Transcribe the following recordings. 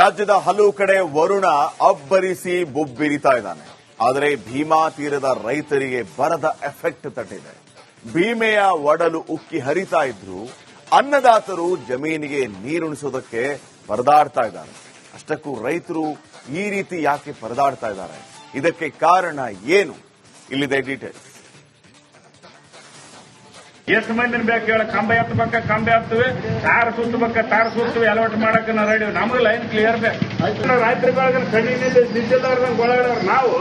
ರಾಜ್ಯದ ಹಲವು ಕಡೆ ವರುಣ ಅಬ್ಬರಿಸಿ ಬೊಬ್ಬಿರಿತಾ ಇದ್ದಾನೆ. ಆದರೆ ಭೀಮಾ ತೀರದ ರೈತರಿಗೆ ಬರದ ಎಫೆಕ್ಟ್ ತಟ್ಟಿದೆ. ಭೀಮೆಯ ಒಡಲು ಉಕ್ಕಿ ಹರಿತಾ ಇದ್ರು ಅನ್ನದಾತರು ಜಮೀನಿಗೆ ನೀರುಣಿಸೋದಕ್ಕೆ ಪರದಾಡ್ತಾ ಇದ್ದಾರೆ. ಅಷ್ಟಕ್ಕೂ ರೈತರು ಈ ರೀತಿ ಯಾಕೆ ಪರದಾಡ್ತಾ ಇದ್ದಾರೆ? ಇದಕ್ಕೆ ಕಾರಣ ಏನು? ಇಲ್ಲಿದೆ ಡೀಟೇಲ್ಸ್. ಎಷ್ಟು ಮಂದಿನ ಬೇಕು ಹೇಳ? ಕಂಬ ಎತ್ತಬೇಕ, ಕಂಬ ಎತ್ತುವೆ, ತಾರ ಸುತ್ತಬೇಕ, ತಾರ ಸುತ್ತವೆ, ಅಲವಾಟ್ ಮಾಡಕ್ ನಾವು ರೆಡಿ. ನಮಗೆ ಲೈನ್ ಕ್ಲಿಯರ್ ಬೇಕು. ರಾತ್ರಿಗಳಿಗೆ ಕಣ್ಣಿನಿಂದ ದಿದ್ದಿದ್ದವ್ರ ಗೋಳಾಡೋರು ನಾವು,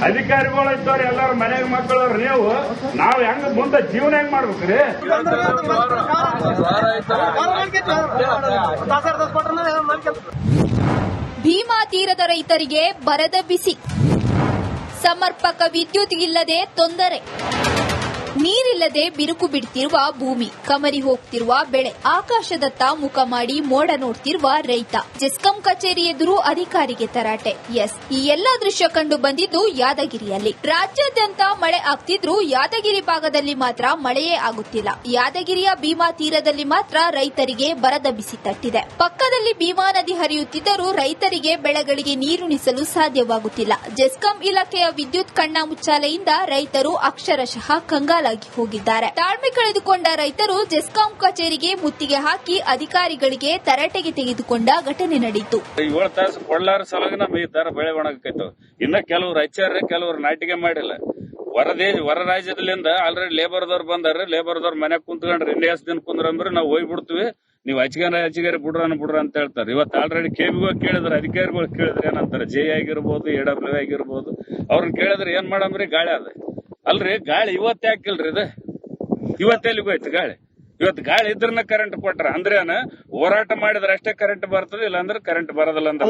ಅಧಿಕಾರಿಗಳು ಇದ್ದವ್ರು ಎಲ್ಲಾರು ಮನೆಗೆ ಮಕ್ಕಳವ್ರು ನೀವು. ನಾವು ಹೆಂಗ್ ಮುಂದೆ ಜೀವನ ಹೆಂಗ್ ಮಾಡ್ಬೇಕ್ರಿ? ಭೀಮಾ ತೀರದ ರೈತರಿಗೆ ಬರದ ಬಿಸಿ. ಸಮರ್ಪಕ ವಿದ್ಯುತ್ ಇಲ್ಲದೆ ತೊಂದರೆ. ನೀರಿಲ್ಲದೆ ಬಿರುಕು ಬಿಡ್ತಿರುವ ಭೂಮಿ, ಕಮರಿ ಹೋಗ್ತಿರುವ ಬೆಳೆ, ಆಕಾಶದತ್ತ ಮುಖ ಮಾಡಿ ಮೋಡ ನೋಡ್ತಿರುವ ರೈತ, ಜೆಸ್ಕಾಂ ಕಚೇರಿ ಎದುರು ಅಧಿಕಾರಿಗೆ ತರಾಟೆ. ಎಸ್, ಈ ಎಲ್ಲಾ ದೃಶ್ಯ ಕಂಡು ಬಂದಿದ್ದು ಯಾದಗಿರಿಯಲ್ಲಿ. ರಾಜ್ಯಾದ್ಯಂತ ಮಳೆ ಆಗ್ತಿದ್ರು ಯಾದಗಿರಿ ಭಾಗದಲ್ಲಿ ಮಾತ್ರ ಮಳೆಯೇ ಆಗುತ್ತಿಲ್ಲ. ಯಾದಗಿರಿಯ ಭೀಮಾ ತೀರದಲ್ಲಿ ಮಾತ್ರ ರೈತರಿಗೆ ಬರದ ಬಿಸಿ ತಟ್ಟಿದೆ. ಪಕ್ಕದಲ್ಲಿ ಭೀಮಾ ನದಿ ಹರಿಯುತ್ತಿದ್ದರೂ ರೈತರಿಗೆ ಬೆಳೆಗಳಿಗೆ ನೀರುಣಿಸಲು ಸಾಧ್ಯವಾಗುತ್ತಿಲ್ಲ. ಜೆಸ್ಕಾಂ ಇಲಾಖೆಯ ವಿದ್ಯುತ್ ಕಣ್ಣಾಮುಚ್ಚಾಲೆಯಿಂದ ರೈತರು ಅಕ್ಷರಶಃ ಕಂಗಾಲಾಗಿ ಹೋಗಿದ್ದಾರೆ. ತಾಳ್ಮೆ ಕಳೆದುಕೊಂಡ ರೈತರು ಜೆಸ್ಕಾಂ ಕಚೇರಿಗೆ ಮುತ್ತಿಗೆ ಹಾಕಿ ಅಧಿಕಾರಿಗಳಿಗೆ ತರಾಟೆಗೆ ತೆಗೆದುಕೊಂಡ ಘಟನೆ ನಡೆಯಿತು. 7 ತಾಸು ಕೊಳ್ಳಾರ ಸಲಗ ನಮ್ಮ ಈ ತರ ಬೆಳೆ ಒಣಗಕೈತು. ಇನ್ನ ಕೆಲವರು ಹಚ್ಚಾರ, ಕೆಲವರು ನಾಟಿಗೆ ಮಾಡಿಲ್ಲ. ಹೊರ ರಾಜ್ಯದಿಂದ ಆಲ್ರೆಡಿ ಲೇಬರ್ದವ್ರು ಬಂದಾರ. ಲೇಬರ್ದವ್ರು ಮನೆಗೆ ಕುಂತ್ಕೊಂಡ್ರೆ ಇನ್ನೇ ದಿನ ಕುಂದ್ರಂದ್ರೆ ನಾವು ಹೋಗ್ಬಿಡ್ತೀವಿ, ನೀವು ಹಚ್ಚಿಗಾರ ಬಿಡ್ರ ಅಂತ ಹೇಳ್ತಾರೆ. ಇವತ್ತು ಆಲ್ರೆಡಿ ಕೆಬಿಗೂ ಕೇಳಿದ್ರೆ, ಅಧಿಕಾರಿಗಳು ಕೇಳಿದ್ರೆ ಏನಂತಾರೆ, ಜೆ ಆಗಿರ್ಬೋದು, ಎಡಬ್ಲ್ಯೂ ಆಗಿರ್ಬೋದು, ಅವ್ರನ್ನ ಕೇಳಿದ್ರೆ ಏನ್ ಮಾಡಮ್ರಿ, ಗಾಳಿ ಅದ ಅಲ್ರಿ. ಗಾಳಿ ಇವತ್ತೇ ಹಾಕಿಲ್ರಿ, ಇದು ಇವತ್ತೆಲ್ಲಿಗೂ ಹೋಯ್ತು ಗಾಳಿ. ಇವತ್ತು ಗಾಳಿ ಇದ್ರನ್ನ ಕರೆಂಟ್ ಕೊಟ್ರ ಅಂದ್ರೆ ಹೋರಾಟ ಮಾಡಿದ್ರೆ ಅಷ್ಟೇ ಕರೆಂಟ್ ಬರ್ತದೆ, ಇಲ್ಲಾಂದ್ರೆ ಕರೆಂಟ್ ಬರೋದಿಲ್ಲ ಅಂತ.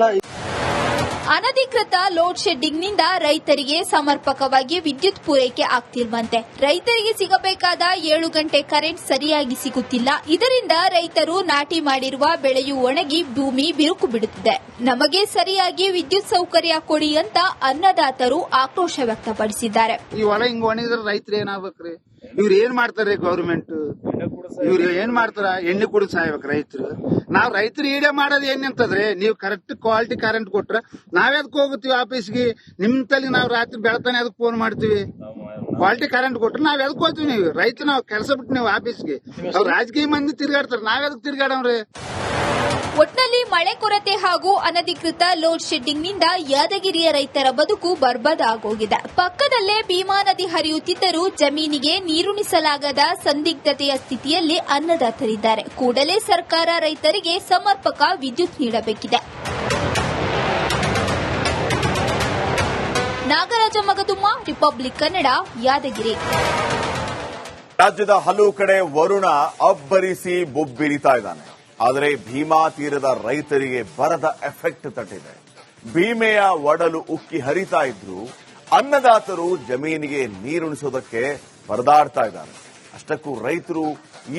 ಅನಧಿಕೃತ ಲೋಡ್ ಶೆಡ್ಡಿಂಗ್ನಿಂದ ರೈತರಿಗೆ ಸಮರ್ಪಕವಾಗಿ ವಿದ್ಯುತ್ ಪೂರೈಕೆ ಆಗ್ತಿಲ್ವಂತೆ. ರೈತರಿಗೆ ಸಿಗಬೇಕಾದ 7 ಗಂಟೆ ಕರೆಂಟ್ ಸರಿಯಾಗಿ ಸಿಗುತ್ತಿಲ್ಲ. ಇದರಿಂದ ರೈತರು ನಾಟಿ ಮಾಡಿರುವ ಬೆಳೆಯು ಒಣಗಿ ಭೂಮಿ ಬಿರುಕು ಬಿಡುತ್ತಿದೆ. ನಮಗೆ ಸರಿಯಾಗಿ ವಿದ್ಯುತ್ ಸೌಕರ್ಯ ಕೊಡಿ ಅಂತ ಅನ್ನದಾತರು ಆಕ್ರೋಶ ವ್ಯಕ್ತಪಡಿಸಿದ್ದಾರೆ. ಈ ಹೊಲ ಹಿಂಗ್ ಒಣಗಿದ್ರೆ ರೈತರು ಏನಾಗ್ಬೇಕ್ರಿ? ಇವ್ರು ಏನ್ ಮಾಡ್ತಾರೆ? ಗವರ್ಮೆಂಟ್ ಇವ್ರು ಏನ್ ಮಾಡ್ತಾರ? ಎಣ್ಣೆ ಕುಡಿದು ಸಾಯ್ಬೇಕು ರೈತರು. ನಾವ್ ರೈತರು ಈಡೇ ಮಾಡೋದು ಏನಂತಂದ್ರೆ, ನೀವು ಕರೆಕ್ಟ್ ಕ್ವಾಲಿಟಿ ಕರೆಂಟ್ ಕೊಟ್ರ ನಾವ್ಯಾದಕ್ ಹೋಗುತ್ತೀವಿ ಆಫೀಸ್ಗೆ? ನಿಮ್ ತಲೆ ನಾವ್ ರಾತ್ರಿ ಬೆಳತಾನೆ ಅದಕ್ಕೆ ಫೋನ್ ಮಾಡ್ತೀವಿ. ಕ್ವಾಲಿಟಿ ಕರೆಂಟ್ ಕೊಟ್ರೆ ನಾವ್ ಎದಕ್ ಹೋಗ್ತೀವಿ? ನೀವು ರೈತ ನಾವ್ ಕೆಲಸ ಬಿಟ್ಟು ನೀವು ಆಫೀಸ್ಗೆ. ಅವ್ರು ರಾಜಕೀಯ ಮಂದಿ ತಿರ್ಗಾಡ್ತಾರೆ, ನಾವ್ಯಾದಕ್ ತಿರ್ಗಾಡವ್ರಿ? ಒಟ್ನಲ್ಲಿ ಮಳೆ ಕೊರತೆ ಹಾಗೂ ಅನಧಿಕೃತ ಲೋಡ್ ಶೆಡ್ಡಿಂಗ್ನಿಂದ ಯಾದಗಿರಿಯ ರೈತರ ಬದುಕು ಬರ್ಬಾದ್ ಆಗೋಗಿದೆ. ಪಕ್ಕದಲ್ಲೇ ಭೀಮಾ ನದಿ ಹರಿಯುತ್ತಿದ್ದರೂ ಜಮೀನಿಗೆ ನೀರುಣಿಸಲಾಗದ ಸಂದಿಗ್ಧತೆಯ ಸ್ಥಿತಿಯಲ್ಲಿ ಅನ್ನದಾತರಿದ್ದಾರೆ. ಕೂಡಲೇ ಸರ್ಕಾರ ರೈತರಿಗೆ ಸಮರ್ಪಕ ವಿದ್ಯುತ್ ನೀಡಬೇಕಿದೆ. ನಾಗರಾಜ ಮಗದುಮ್ಮ, ರಿಪಬ್ಲಿಕ್ ಕನ್ನಡ, ಯಾದಗಿರಿ. ರಾಜ್ಯದ ಹಲವು ಕಡೆ ವರುಣ ಅಬ್ಬರಿಸಿ ಬೊಬ್ಬಿರಿತಾ ಇದ್ದಾನೆ. ಆದರೆ ಭೀಮಾ ತೀರದ ರೈತರಿಗೆ ಬರದ ಎಫೆಕ್ಟ್ ತಟ್ಟಿದೆ. ಭೀಮೆಯ ಒಡಲು ಉಕ್ಕಿ ಹರಿತಾ ಇದ್ರು ಅನ್ನದಾತರು ಜಮೀನಿಗೆ ನೀರುಣಿಸೋದಕ್ಕೆ ಪರದಾಡ್ತಾ ಇದ್ದಾರೆ. ಅಷ್ಟಕ್ಕೂ ರೈತರು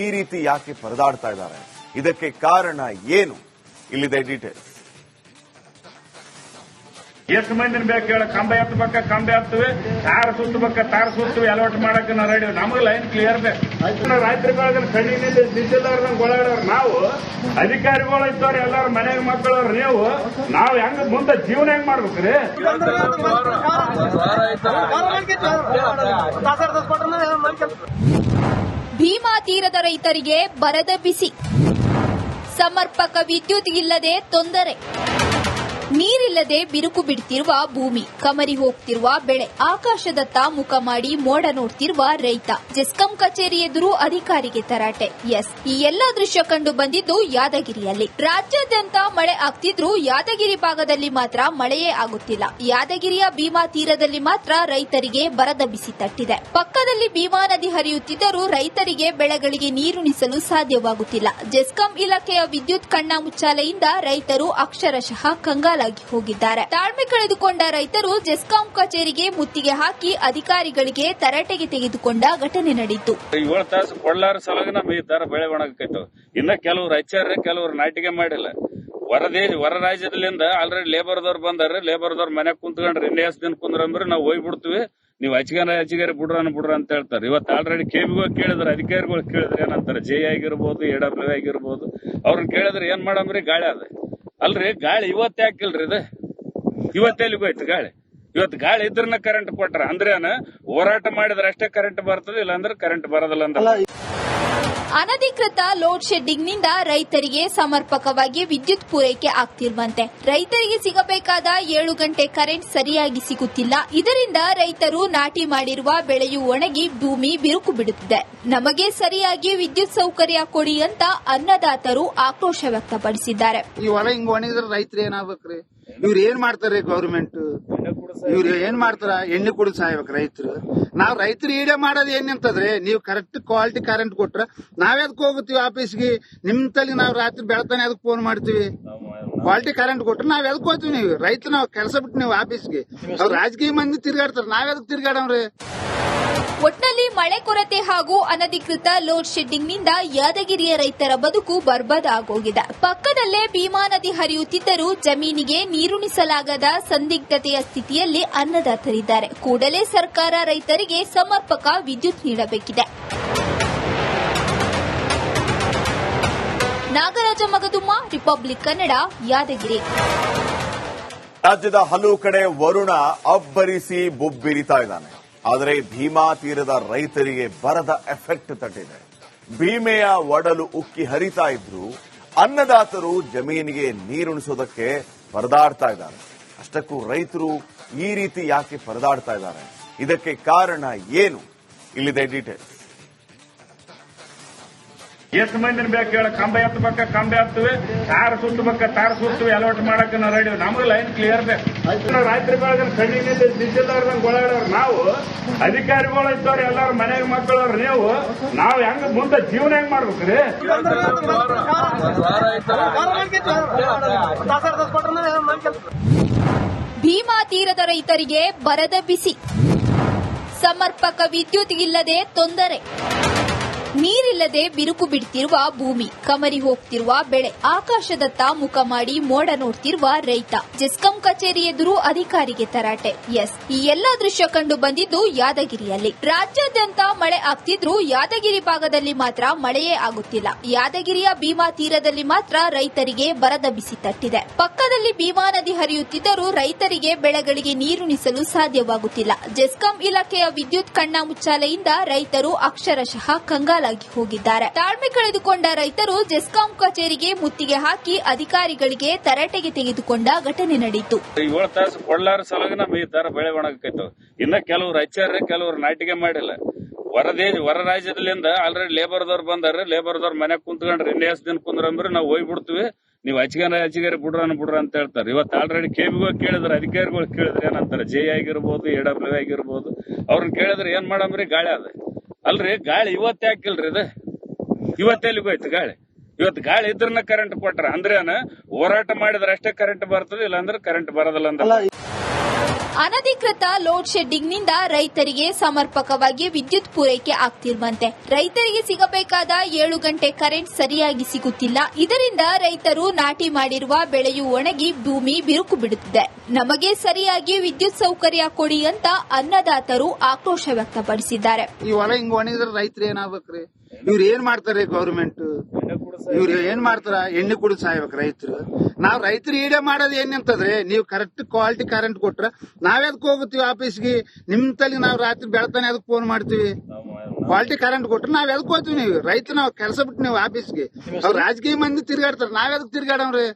ಈ ರೀತಿ ಯಾಕೆ ಪರದಾಡ್ತಾ ಇದ್ದಾರೆ? ಇದಕ್ಕೆ ಕಾರಣ ಏನು? ಇಲ್ಲಿದೆ ಡೀಟೇಲ್ಸ್. ಎಷ್ಟು ಮಂದಿನ ಬೇಕು ಹೇಳ? ಕಂಬ ಎತ್ತಬೇಕ, ಕಂಬ ಎತ್ತುವೆ, ತಾರ ಸುತ್ತಬೇಕ, ತಾರ ಸುತ್ತವೆ, ಅಲವಾಟ್ ಮಾಡಕ್ ನಾವು ರೆಡಿ. ನಮಗೆ ಲೈನ್ ಕ್ಲಿಯರ್ ಬೇಕು. ರಾತ್ರಿಗಳಿಗೆ ಕಣ್ಣಿನಿಂದ ದಿದ್ದಿದ್ದವ್ರ ಗೋಳಾಡೋರು ನಾವು, ಅಧಿಕಾರಿಗಳು ಇದ್ದವ್ರು ಎಲ್ಲಾರು ಮನೆಗೆ ಮಕ್ಕಳವ್ರು ನೀವು. ನಾವು ಹೆಂಗ್ ಮುಂದೆ ಜೀವನ ಹೆಂಗ್ ಮಾಡ್ಬೇಕ್ರಿ? ಭೀಮಾ ತೀರದ ರೈತರಿಗೆ ಬರದ ಬಿಸಿ. ಸಮರ್ಪಕ ವಿದ್ಯುತ್ ಇಲ್ಲದೆ ತೊಂದರೆ. ನೀರಿಲ್ಲದೆ ಬಿರುಕು ಬಿಡ್ತಿರುವ ಭೂಮಿ, ಕಮರಿ ಹೋಗ್ತಿರುವ ಬೆಳೆ, ಆಕಾಶದತ್ತ ಮುಖ ಮಾಡಿ ಮೋಡ ನೋಡ್ತಿರುವ ರೈತ, ಜೆಸ್ಕಾಂ ಕಚೇರಿ ಎದುರು ಅಧಿಕಾರಿಗೆ ತರಾಟೆ. ಎಸ್, ಈ ಎಲ್ಲಾ ದೃಶ್ಯ ಕಂಡು ಬಂದಿದ್ದು ಯಾದಗಿರಿಯಲ್ಲಿ. ರಾಜ್ಯಾದ್ಯಂತ ಮಳೆ ಆಗ್ತಿದ್ರು ಯಾದಗಿರಿ ಭಾಗದಲ್ಲಿ ಮಾತ್ರ ಮಳೆಯೇ ಆಗುತ್ತಿಲ್ಲ. ಯಾದಗಿರಿಯ ಭೀಮಾ ತೀರದಲ್ಲಿ ಮಾತ್ರ ರೈತರಿಗೆ ಬರದ ಬಿಸಿ ತಟ್ಟಿದೆ. ಪಕ್ಕದಲ್ಲಿ ಭೀಮಾ ನದಿ ಹರಿಯುತ್ತಿದ್ದರೂ ರೈತರಿಗೆ ಬೆಳೆಗಳಿಗೆ ನೀರುಣಿಸಲು ಸಾಧ್ಯವಾಗುತ್ತಿಲ್ಲ. ಜೆಸ್ಕಾಂ ಇಲಾಖೆಯ ವಿದ್ಯುತ್ ಕಣ್ಣಾಮುಚ್ಚಾಲೆಯಿಂದ ರೈತರು ಅಕ್ಷರಶಃ ಕಂಗಾಲಾಗಿ ಹೋಗಿದ್ದಾರೆ. ತಾಳ್ಮೆ ಕಳೆದುಕೊಂಡ ರೈತರು ಜೆಸ್ಕಾಂ ಕಚೇರಿಗೆ ಮುತ್ತಿಗೆ ಹಾಕಿ ಅಧಿಕಾರಿಗಳಿಗೆ ತರಾಟೆಗೆ ತೆಗೆದುಕೊಂಡ ಘಟನೆ ನಡೆಯಿತು. 7 ತಾಸು ಕೊಳ್ಳಾರ ಸಲಗ ನಮ್ಮ ಈ ತರ ಬೆಳೆ ಒಣಗಕೈತು. ಇನ್ನ ಕೆಲವರು ಹಚ್ಚಾರ, ಕೆಲವರು ನಾಟಿಗೆ ಮಾಡಿಲ್ಲ. ಹೊರ ರಾಜ್ಯದಿಂದ ಆಲ್ರೆಡಿ ಲೇಬರ್ದವ್ರು ಬಂದಾರ. ಲೇಬರ್ದವ್ರು ಮನೆಗೆ ಕುಂತ್ಕೊಂಡ್ರೆ ಇನ್ನೇ ದಿನ ಕುಂದ್ರಂದ್ರೆ ನಾವು ಹೋಗ್ಬಿಡ್ತೀವಿ, ನೀವು ಹಚ್ಚಿಗಾರ ಬಿಡ್ರ ಅಂತ ಹೇಳ್ತಾರೆ. ಇವತ್ತು ಆಲ್ರೆಡಿ ಕೆಬಿಗೂ ಕೇಳಿದ್ರೆ, ಅಧಿಕಾರಿಗಳು ಕೇಳಿದ್ರೆ ಏನಂತಾರೆ, ಜೆ ಆಗಿರ್ಬೋದು, ಎಡಬ್ಲ್ಯೂ ಆಗಿರ್ಬೋದು, ಅವ್ರನ್ನ ಕೇಳಿದ್ರೆ ಏನ್ ಮಾಡಮ್ರಿ, ಗಾಳಿ ಅದ ಅಲ್ರಿ ಗಾಳಿ ಇವತ್ತೇ ಹಾಕಿಲ್ರಿ ಇದು ಇವತ್ತೆಲ್ಲಿಗೆ ಹೋಯ್ತು ಗಾಳಿ ಇವತ್ತು ಗಾಳಿ ಇದ್ರನ್ನ ಕರೆಂಟ್ ಕೊಟ್ರ ಅಂದ್ರೇನ ಹೋರಾಟ ಮಾಡಿದ್ರೆ ಅಷ್ಟೇ ಕರೆಂಟ್ ಬರ್ತದೆ ಇಲ್ಲಾಂದ್ರೆ ಕರೆಂಟ್ ಬರೋದಿಲ್ಲ ಅಂತ ಅನಧಿಕೃತ ಲೋಡ್ ಶೆಡ್ಡಿಂಗ್ ನಿಂದ ರೈತರಿಗೆ ಸಮರ್ಪಕವಾಗಿ ವಿದ್ಯುತ್ ಪೂರೈಕೆ ಆಗ್ತಿರುವಂತೆ ರೈತರಿಗೆ ಸಿಗಬೇಕಾದ 7 ಗಂಟೆ ಕರೆಂಟ್ ಸರಿಯಾಗಿ ಸಿಗುತ್ತಿಲ್ಲ. ಇದರಿಂದ ರೈತರು ನಾಟಿ ಮಾಡಿರುವ ಬೆಳೆಯು ಒಣಗಿ ಭೂಮಿ ಬಿರುಕು ಬಿಡುತ್ತಿದೆ. ನಮಗೆ ಸರಿಯಾಗಿ ವಿದ್ಯುತ್ ಸೌಕರ್ಯ ಕೊಡಿ ಅಂತ ಅನ್ನದಾತರು ಆಕ್ರೋಶ ವ್ಯಕ್ತಪಡಿಸಿದ್ದಾರೆ. ಈ ಹೊಲ ಹಿಂಗ್ ಒಣಗಿದ್ರೆ ರೈತರು ಏನಾಗ್ಬೇಕ್ರಿ? ಇವ್ರು ಏನ್ ಮಾಡ್ತಾರ್ರಿ ಗೌರ್ಮೆಂಟ್? ಇವ್ರು ಏನ್ ಮಾಡ್ತಾರ? ಎಣ್ಣೆ ಕುಡಿದು ಸಾಯ್ಬೇಕು ರೈತರು. ನಾವ್ ರೈತರು ಈಡೇ ಮಾಡೋದು ಏನಂತಂದ್ರೆ ನೀವು ಕರೆಕ್ಟ್ ಕ್ವಾಲಿಟಿ ಕರೆಂಟ್ ಕೊಟ್ರ ನಾವ್ಯಾದಕ್ ಹೋಗುತ್ತೀವಿ ಆಫೀಸ್ಗೆ? ನಿಮ್ ತಲೆ ನಾವ್ ರಾತ್ರಿ ಬೆಳತಾನೆ ಅದಕ್ಕೆ ಫೋನ್ ಮಾಡ್ತೀವಿ. ಕ್ವಾಲಿಟಿ ಕರೆಂಟ್ ಕೊಟ್ರೆ ನಾವ್ ಎದಕ್ ಹೋಗ್ತೀವಿ? ನೀವು ರೈತ ನಾವ್ ಕೆಲಸ ಬಿಟ್ಟು ನೀವು ಆಫೀಸ್ಗೆ ಅವ್ರು ರಾಜಕೀಯ ಮಂದಿ ತಿರ್ಗಾಡ್ತಾರ, ನಾವ್ಯಾದಕ್ ತಿರ್ಗಾಡವ್ರಿ? ಒಟ್ನಲ್ಲಿ ಮಳೆ ಕೊರತೆ ಹಾಗೂ ಅನಧಿಕೃತ ಲೋಡ್ ಶೆಡ್ಡಿಂಗ್ ನಿಂದ ಯಾದಗಿರಿಯ ರೈತರ ಬದುಕು ಬರ್ಬಾದ್ ಆಗೋಗಿದೆ. ಪಕ್ಕದಲ್ಲೇ ಭೀಮಾ ನದಿ ಹರಿಯುತ್ತಿದ್ದರೂ ಜಮೀನಿಗೆ ನೀರುಣಿಸಲಾಗದ ಸಂದಿಗ್ಧತೆಯ ಸ್ಥಿತಿಯಲ್ಲಿ ಅನ್ನದಾತರಿದ್ದಾರೆ. ಕೂಡಲೇ ಸರ್ಕಾರ ರೈತರಿಗೆ ಸಮರ್ಪಕ ವಿದ್ಯುತ್ ನೀಡಬೇಕಿದೆ. ನಾಗರಾಜ ಮಗದುಮ್ಮ, ರಿಪಬ್ಲಿಕ್ ಕನ್ನಡ, ಯಾದಗಿರಿ. ರಾಜ್ಯದ ಹಲವು ಕಡೆ ವರುಣ ಅಬ್ಬರಿಸಿ ಬೊಬ್ಬಿರಿತಾ ಇದ್ದಾನೆ. ಆದರೆ ಭೀಮಾ ತೀರದ ರೈತರಿಗೆ ಬರದ ಎಫೆಕ್ಟ್ ತಟ್ಟಿದೆ. ಭೀಮೆಯ ಒಡಲು ಉಕ್ಕಿ ಹರಿತಾ ಇದ್ರು ಅನ್ನದಾತರು ಜಮೀನಿಗೆ ನೀರುಣಿಸೋದಕ್ಕೆ ಪರದಾಡ್ತಾ ಇದ್ದಾರೆ. ಅಷ್ಟಕ್ಕೂ ರೈತರು ಈ ರೀತಿ ಯಾಕೆ ಪರದಾಡ್ತಾ ಇದ್ದಾರೆ? ಇದಕ್ಕೆ ಕಾರಣ ಏನು? ಇಲ್ಲಿದೆ ಡೀಟೇಲ್ಸ್. ಎಷ್ಟು ಮಂದಿನ ಬೇಕು ಹೇಳ? ಕಂಬ ಎತ್ತಬೇಕ, ಕಂಬ ಎತ್ತುವೆ, ತಾರ ಸುತ್ತಬೇಕ, ತಾರ ಸುತ್ತುವೆ, ಅಲವಾಟ್ ಮಾಡಕ್ಕೆ ನಾವು ರೆಡಿ. ನಮಗೆ ಲೈನ್ ಕ್ಲಿಯರ್ ಬೇಕು. ರಾತ್ರಿ ಬೆಳಗ್ಗೆ ಕಣ್ಣಿನಿಂದ ನಿಂತಿದ್ದವ್ರಂಗೆ ಓಡಾಡೋರು ನಾವು, ಅಧಿಕಾರಿಗಳು ಇದ್ದವ್ರು ಎಲ್ಲಾರು ಮನೆಗೆ ಮಕ್ಕಳವ್ರು ನೀವು. ನಾವು ಹೆಂಗ ಮುಂದೆ ಜೀವನ ಹೆಂಗ್ ಮಾಡ್ಬೇಕ್ರಿ? ಭೀಮಾ ತೀರದ ರೈತರಿಗೆ ಬರದ ಬಿಸಿ. ಸಮರ್ಪಕ ವಿದ್ಯುತ್ ಇಲ್ಲದೆ ತೊಂದರೆ. ನೀರಿಲ್ಲದೆ ಬಿರುಕು ಬಿಡ್ತಿರುವ ಭೂಮಿ, ಕಮರಿ ಹೋಗ್ತಿರುವ ಬೆಳೆ, ಆಕಾಶದತ್ತ ಮುಖ ಮಾಡಿ ಮೋಡ ನೋಡ್ತಿರುವ ರೈತ, ಜೆಸ್ಕಾಂ ಕಚೇರಿ ಎದುರು ಅಧಿಕಾರಿಗೆ ತರಾಟೆ. ಎಸ್, ಈ ಎಲ್ಲಾ ದೃಶ್ಯ ಕಂಡು ಬಂದಿದ್ದು ಯಾದಗಿರಿಯಲ್ಲಿ. ರಾಜ್ಯಾದ್ಯಂತ ಮಳೆ ಆಗ್ತಿದ್ರೂ ಯಾದಗಿರಿ ಭಾಗದಲ್ಲಿ ಮಾತ್ರ ಮಳೆಯೇ ಆಗುತ್ತಿಲ್ಲ. ಯಾದಗಿರಿಯ ಭೀಮಾ ತೀರದಲ್ಲಿ ಮಾತ್ರ ರೈತರಿಗೆ ಬರದ ಬಿಸಿ ತಟ್ಟಿದೆ. ಪಕ್ಕದಲ್ಲಿ ಭೀಮಾ ನದಿ ಹರಿಯುತ್ತಿದ್ದರೂ ರೈತರಿಗೆ ಬೆಳೆಗಳಿಗೆ ನೀರುಣಿಸಲು ಸಾಧ್ಯವಾಗುತ್ತಿಲ್ಲ. ಜೆಸ್ಕಾಂ ಇಲಾಖೆಯ ವಿದ್ಯುತ್ ಕಣ್ಣಾಮುಚ್ಚಾಲೆಯಿಂದ ರೈತರು ಅಕ್ಷರಶಃ ಕಂಗಾಲ ಹೋಗಿದ್ದಾರೆ. ತಾಳ್ಮೆ ಕಳೆದುಕೊಂಡ ರೈತರು ಜೆಸ್ಕಾಂ ಕಚೇರಿಗೆ ಮುತ್ತಿಗೆ ಹಾಕಿ ಅಧಿಕಾರಿಗಳಿಗೆ ತರಾಟೆಗೆ ತೆಗೆದುಕೊಂಡ ಘಟನೆ ನಡೆಯಿತು. 7 ತಾಸು ಕೊಳ್ಳಾರ ಸಲುವಾಗಿ ಈ ತರ ಬೆಳೆ ಒಣಗಕೈತವ. ಇನ್ನ ಕೆಲವರು ಹಚ್ಚಾರ, ಕೆಲವರು ನಾಟಿಗೆ ಮಾಡಿಲ್ಲ. ಹೊರ ರಾಜ್ಯದಿಂದ ಆಲ್ರೆಡಿ ಲೇಬರ್ದವ್ರು ಬಂದಾರ. ಲೇಬರ್ದವ್ರು ಮನೆಗೆ ಕುಂತ್ಕೊಂಡ್ರೆ ಇನ್ನೇ ದಿನ ಕುಂದ್ರಂದ್ರೆ ನಾವು ಹೋಗ್ಬಿಡ್ತೀವಿ, ನೀವು ಹಚ್ಚಿಗಾರ ಬಿಡ್ರ ಅಂತ ಹೇಳ್ತಾರೆ. ಇವತ್ತು ಆಲ್ರೆಡಿ ಕೆಬಿಗೂ ಕೇಳಿದ್ರೆ, ಅಧಿಕಾರಿಗಳು ಕೇಳಿದ್ರೆ ಏನಂತಾರೆ, ಜೆ ಆಗಿರ್ಬೋದು, AW ಆಗಿರ್ಬೋದು, ಅವ್ರನ್ನ ಕೇಳಿದ್ರೆ ಏನ್ ಮಾಡಮ್ರಿ? ಗಾಳಿ ಅದ ಅಲ್ರಿ, ಗಾಳಿ ಇವತ್ತೇ ಹಾಕಿಲ್ರಿ ಇದು ಇವತ್ತೆಲ್ಲಿಗೆ ಹೋಯ್ತು ಗಾಳಿ? ಇವತ್ತು ಗಾಳಿ ಇದ್ರನ್ನ ಕರೆಂಟ್ ಕೊಟ್ರ ಅಂದ್ರೇನ ಹೋರಾಟ ಮಾಡಿದ್ರೆ ಅಷ್ಟೇ ಕರೆಂಟ್ ಬರ್ತದೆ ಇಲ್ಲಾಂದ್ರೆ ಕರೆಂಟ್ ಬರೋದಿಲ್ಲ ಅಂತ. ಅನಧಿಕೃತ ಲೋಡ್ ಶೆಡ್ಡಿಂಗ್ ನಿಂದ ರೈತರಿಗೆ ಸಮರ್ಪಕವಾಗಿ ವಿದ್ಯುತ್ ಪೂರೈಕೆ ಆಗ್ತಿರುವಂತೆ ರೈತರಿಗೆ ಸಿಗಬೇಕಾದ 7 ಗಂಟೆ ಕರೆಂಟ್ ಸರಿಯಾಗಿ ಸಿಗುತ್ತಿಲ್ಲ. ಇದರಿಂದ ರೈತರು ನಾಟಿ ಮಾಡಿರುವ ಬೆಳೆಯು ಒಣಗಿ ಭೂಮಿ ಬಿರುಕು ಬಿಡುತ್ತಿದೆ. ನಮಗೆ ಸರಿಯಾಗಿ ವಿದ್ಯುತ್ ಸೌಕರ್ಯ ಕೊಡಿ ಅಂತ ಅನ್ನದಾತರು ಆಕ್ರೋಶ ವ್ಯಕ್ತಪಡಿಸಿದ್ದಾರೆ. ಈ ಹೊಲ ಹಿಂಗ್ ಒಣಗಿದ್ರೆ ರೈತರು ಏನಾಗ್ಬೇಕ್ರಿ? ಇವ್ರು ಏನ್ ಮಾಡ್ತಾರ್ರಿ ಗೌರ್ಮೆಂಟ್? ಇವ್ರು ಏನ್ ಮಾಡ್ತಾರ? ಎಣ್ಣೆ ಕುಡಿದು ಸಾಯ್ಬೇಕು ರೈತರು. ನಾವ್ ರೈತರು ಈಡೇ ಮಾಡೋದು ಏನಂತಂದ್ರೆ ನೀವು ಕರೆಕ್ಟ್ ಕ್ವಾಲಿಟಿ ಕರೆಂಟ್ ಕೊಟ್ರ ನಾವ್ಯಾದಕ್ ಹೋಗುತ್ತೀವಿ ಆಫೀಸ್ಗೆ? ನಿಮ್ ತಲೆ ನಾವ್ ರಾತ್ರಿ ಬೆಳತಾನೆ ಅದಕ್ಕೆ ಫೋನ್ ಮಾಡ್ತೀವಿ. ಕ್ವಾಲಿಟಿ ಕರೆಂಟ್ ಕೊಟ್ರೆ ನಾವ್ ಎದಕ್ ಹೋಗ್ತೀವಿ? ನೀವು ರೈತ ನಾವ್ ಕೆಲಸ ಬಿಟ್ಟು ನೀವು ಆಫೀಸ್ಗೆ ಅವ್ರು ರಾಜಕೀಯ ಮಂದಿ ತಿರ್ಗಾಡ್ತಾರ, ನಾವ್ಯಾದಕ್ ತಿರ್ಗಾಡವ್ರಿ?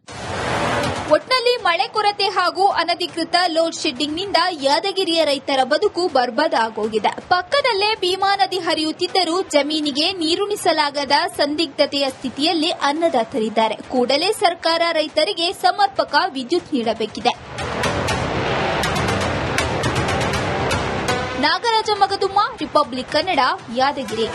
ಒಟ್ನಲ್ಲಿ ಮಳೆ ಕೊರತೆ ಹಾಗೂ ಅನಧಿಕೃತ ಲೋಡ್ ಶೆಡ್ಡಿಂಗ್ ನಿಂದ ಯಾದಗಿರಿಯ ರೈತರ ಬದುಕು ಬರ್ಬಾದ್ ಆಗೋಗಿದೆ. ಪಕ್ಕದಲ್ಲೇ ಭೀಮಾ ನದಿ ಹರಿಯುತ್ತಿದ್ದರೂ ಜಮೀನಿಗೆ ನೀರುಣಿಸಲಾಗದ ಸಂದಿಗ್ಧತೆಯ ಸ್ಥಿತಿಯಲ್ಲಿ ಅನ್ನದಾತರಿದ್ದಾರೆ. ಕೂಡಲೇ ಸರ್ಕಾರ ರೈತರಿಗೆ ಸಮರ್ಪಕ ವಿದ್ಯುತ್ ನೀಡಬೇಕಿದೆ. ನಾಗರಾಜ ಮಗದುಮ್ಮ, ರಿಪಬ್ಲಿಕ್ ಕನ್ನಡ, ಯಾದಗಿರಿ.